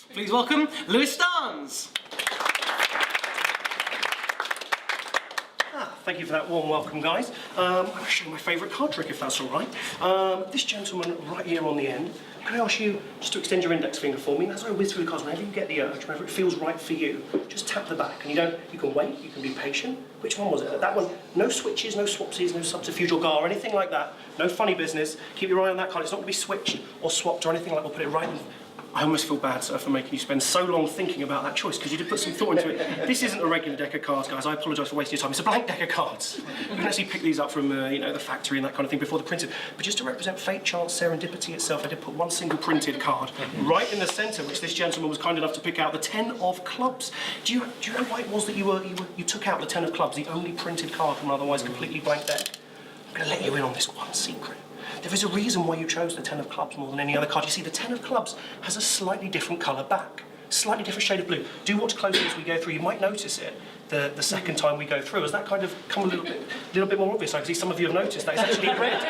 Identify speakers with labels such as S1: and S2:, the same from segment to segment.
S1: Please welcome Starnes.
S2: Thank you for that warm welcome, guys. I'm going to show you my favourite card trick, if that's all right. This gentleman right here on the end, can I ask you just to extend your index finger for me? And as I whiz through the cards, whenever you get the urge, whenever it feels right for you, just tap the back. And you can wait, you can be patient. Which one was it? That one, no switches, no swapsies, no subterfuge or gar, or anything like that. No funny business. Keep your eye on that card. It's not going to be switched or swapped or anything like that. We'll put it right in. I almost feel bad, sir, for making you spend so long thinking about that choice, because you did put some thought into it. This isn't a regular deck of cards, guys. I apologise for wasting your time. It's a blank deck of cards. You can actually pick these up from, the factory and that kind of thing before they're printed. But just to represent fate, chance, serendipity itself, I did put one single printed card right in the centre, which this gentleman was kind enough to pick out, the 10 of clubs. Do you know why it was that you took out the 10 of clubs, the only printed card from an otherwise completely blank deck? I'm going to let you in on this one secret. There is a reason why you chose the 10 of clubs more than any other card. You see, the 10 of clubs has a slightly different colour back, slightly different shade of blue. Do watch closely as we go through. You might notice it the second time we go through. As that kind of come a little bit more obvious. I can see some of you have noticed that it's actually red.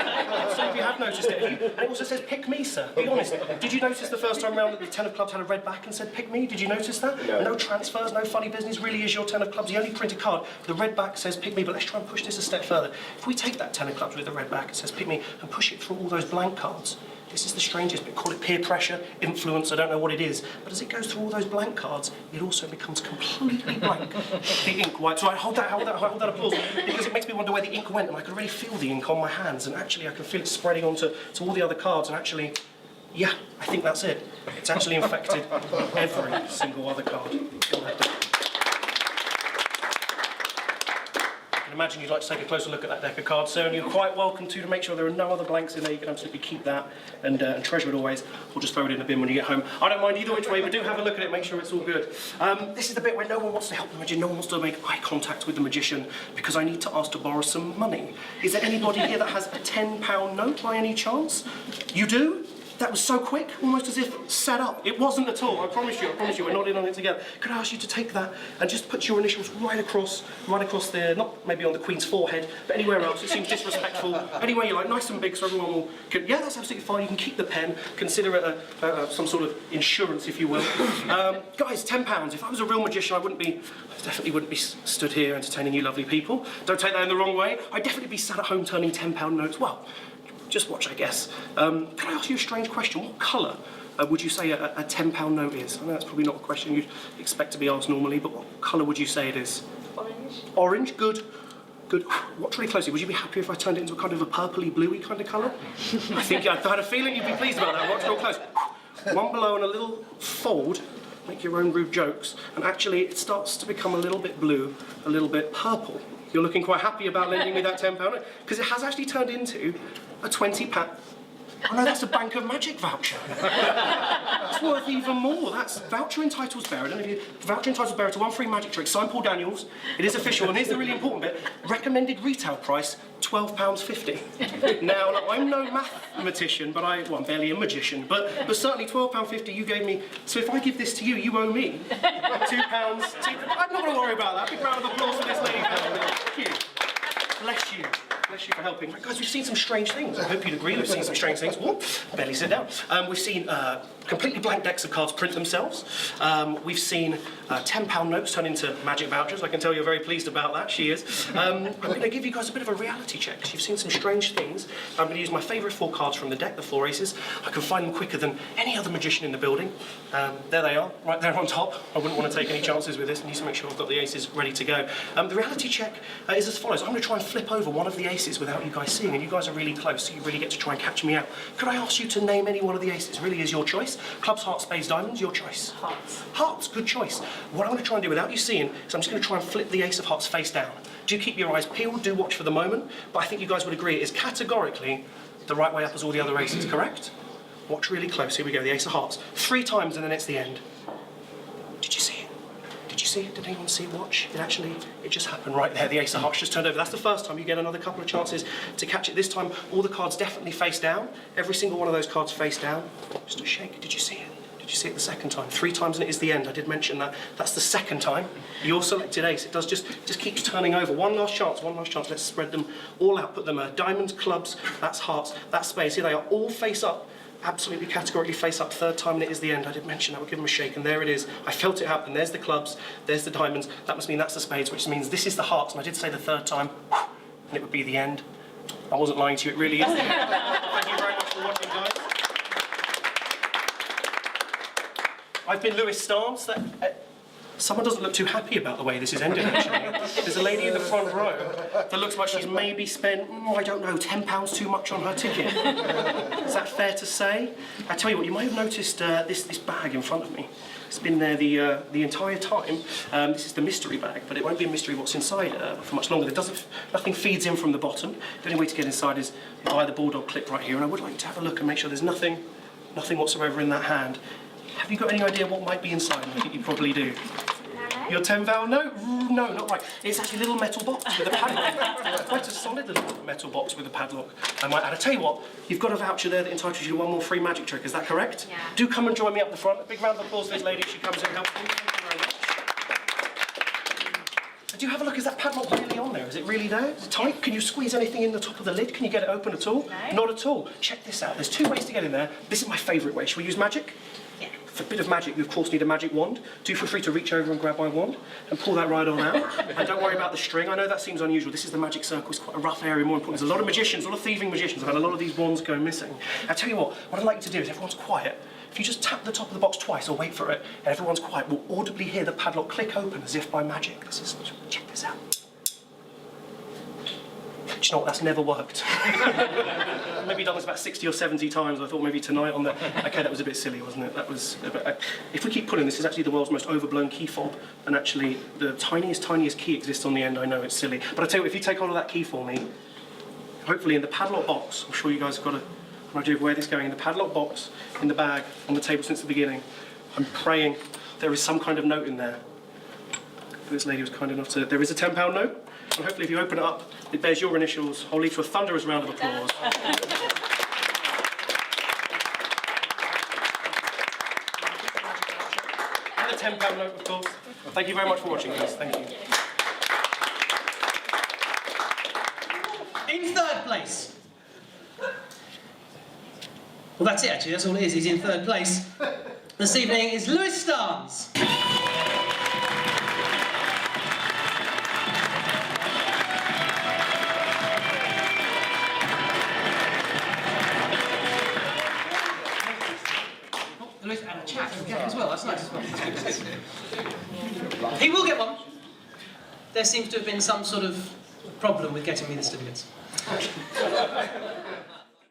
S2: Some of you have noticed it. And it also says, pick me, sir. Be honest. Did you notice the first time around that the 10 of clubs had a red back and said, pick me? Did you notice that? No transfers, no funny business. Really is your 10 of clubs. The only printed card, the red back says, pick me. But let's try and push this a step further. If we take that 10 of clubs with the red back, it says, pick me, and push it through all those blank cards. This is the strangest bit. Call it peer pressure, influence, I don't know what it is. But as it goes through all those blank cards, it also becomes completely blank. The ink wipes. Right, hold that applause. Because it makes me wonder where the ink went, and I can already feel the ink on my hands, and actually I can feel it spreading onto all the other cards, and actually, yeah, I think that's it. It's actually infected every single other card. I imagine you'd like to take a closer look at that deck of cards, sir, and you're quite welcome to make sure there are no other blanks in there. You can absolutely keep that and treasure it always, or just throw it in the bin when you get home. I don't mind either which way, but do have a look at it, make sure it's all good. This is the bit where no one wants to help the magician, no one wants to make eye contact with the magician, because I need to ask to borrow some money. Is there anybody here that has a £10 note by any chance? You do? That was so quick, almost as if set up. It wasn't at all, I promise you, we're not in on it together. Could I ask you to take that and just put your initials right across there, not maybe on the Queen's forehead, but anywhere else. It seems disrespectful. Anywhere you like, nice and big so everyone will... Yeah, that's absolutely fine. You can keep the pen, consider it some sort of insurance, if you will. Guys, £10. If I was a real magician, I definitely wouldn't be stood here entertaining you lovely people. Don't take that in the wrong way. I'd definitely be sat at home turning £10 notes. Well, just watch, I guess. Can I ask you a strange question? What colour would you say a £10 note is? I know that's probably not a question you'd expect to be asked normally, but what colour would you say it is?
S3: Orange.
S2: Orange, good. Good. Watch really closely. Would you be happy if I turned it into a kind of a purpley, bluey kind of colour? I think I had a feeling you'd be pleased about that. Watch real close. One below and a little fold. Make your own rude jokes. And actually, it starts to become a little bit blue, a little bit purple. You're looking quite happy about lending me that £10 note, because it has actually turned into a £20. Oh no, that's a Bank of Magic voucher. That's worth even more. That's voucher entitles bearer. I don't know if you... Voucher entitles bearer to one free magic trick. Signed Paul Daniels. It is official, and here's the really important bit. Recommended retail price, £12.50. Now, I'm no mathematician, but I'm barely a magician, but certainly £12.50 you gave me. So if I give this to you, you owe me £2. I'm not going to worry about that. Big round of applause for this lady. Thank you. Bless you. Bless you for helping. Right, guys, we've seen some strange things. I hope you'd agree we've seen some strange things. Whoop, barely sit down. We've seen completely blank decks of cards print themselves. We've seen £10 notes turn into magic vouchers. I can tell you're very pleased about that. She is. I'm going to give you guys a bit of a reality check, because you've seen some strange things. I'm going to use my favourite 4 cards from the deck, the 4 aces. I can find them quicker than any other magician in the building. There they are, right there on top. I wouldn't want to take any chances with this. I need to make sure I've got the aces ready to go. The reality check is as follows. I'm going to try and flip over one of the aces without you guys seeing, and you guys are really close, so you really get to try and catch me out. Could I ask you to name any one of the aces? Really is your choice. Clubs, hearts, spades, diamonds, your choice.
S3: Hearts.
S2: Hearts, good choice. What I'm going to try and do without you seeing is I'm just going to try and flip the ace of hearts face down. Do keep your eyes peeled, do watch for the moment, but I think you guys would agree it is categorically the right way up as all the other aces, correct? Watch really close. Here we go, the ace of hearts. 3 times and then it's the end. Did you see it? Did you see it? Did anyone see it? Watch. It just happened right there. The ace of hearts just turned over. That's the first time. You get another couple of chances to catch it. This time, all the cards definitely face down. Every single one of those cards face down. Just a shake. Did you see it? Did you see it the second time? 3 times and it is the end. I did mention that. That's the second time. Your selected ace. It does just keeps turning over. One last chance. Let's spread them all out. Put them diamonds, clubs, that's hearts, that's spades. Here they are, all face up. absolutely categorically face up, third time, and it is the end. I did mention that, we'll give them a shake, and there it is. I felt it happen. There's the clubs, there's the diamonds. That must mean that's the spades, which means this is the hearts, and I did say the third time, and it would be the end. I wasn't lying to you, it really is the end. Thank you very much for watching, guys. I've been Lewis Starnes. Someone doesn't look too happy about the way this is ending, actually. There's a lady in the front row that looks like she's maybe spent, I don't know, £10 too much on her ticket. Is that fair to say? I tell you what, you might have noticed this bag in front of me. It's been there the entire time. This is the mystery bag, but it won't be a mystery what's inside for much longer. Nothing feeds in from the bottom. The only way to get inside is via the bulldog clip right here, and I would like to have a look and make sure there's nothing whatsoever in that hand. Have you got any idea what might be inside? I think you probably do. Your £10 note? No, not right. It's actually a little metal box with a padlock. Quite a solid little metal box with a padlock, I might add. I tell you what, you've got a voucher there that entitles you to one more free magic trick, is that correct?
S3: Yeah.
S2: Do come and join me up the front. A big round of applause for this lady as she comes in and helps me. Thank you very much. Do you have a look, is that padlock really on there? Is it really there? Is it tight? Can you squeeze anything in the top of the lid? Can you get it open at all?
S3: No.
S2: Not at all. Check this out. There's two ways to get in there. This is my favourite way. Shall we use magic?
S3: Yeah.
S2: For a bit of magic, you of course need a magic wand. Do feel free to reach over and grab my wand and pull that right on out. And don't worry about the string. I know that seems unusual. This is the magic circle. It's quite a rough area. More important, there's a lot of magicians, a lot of thieving magicians. I've had a lot of these wands go missing. I tell you what I'd like you to do is everyone's quiet. If you just tap the top of the box twice or wait for it, and everyone's quiet, we'll audibly hear the padlock click open as if by magic. Check this out. Do you know what? That's never worked. Maybe done this about 60 or 70 times. I thought maybe tonight on the... Okay, that was a bit silly, wasn't it? That was... If we keep pulling, this is actually the world's most overblown key fob, and actually the tiniest key exists on the end. I know it's silly, but I tell you, if you take hold of that key for me, hopefully in the padlock box, I'm sure you guys have got an idea of where this is going. In the padlock box, in the bag, on the table since the beginning, I'm praying there is some kind of note in there. This lady was kind enough to... There is a £10 note, and hopefully if you open it up, it bears your initials. I'll leave to a thunderous round of applause. And a £10 note, of course. Thank you very much for watching, guys. Thank you.
S1: In third place. Well, that's it, actually. That's all it is. He's in third place. This evening is Lewis Starnes. Lewis and a chat as well. That's nice. He will get one. There seems to have been some sort of problem with getting me the certificates.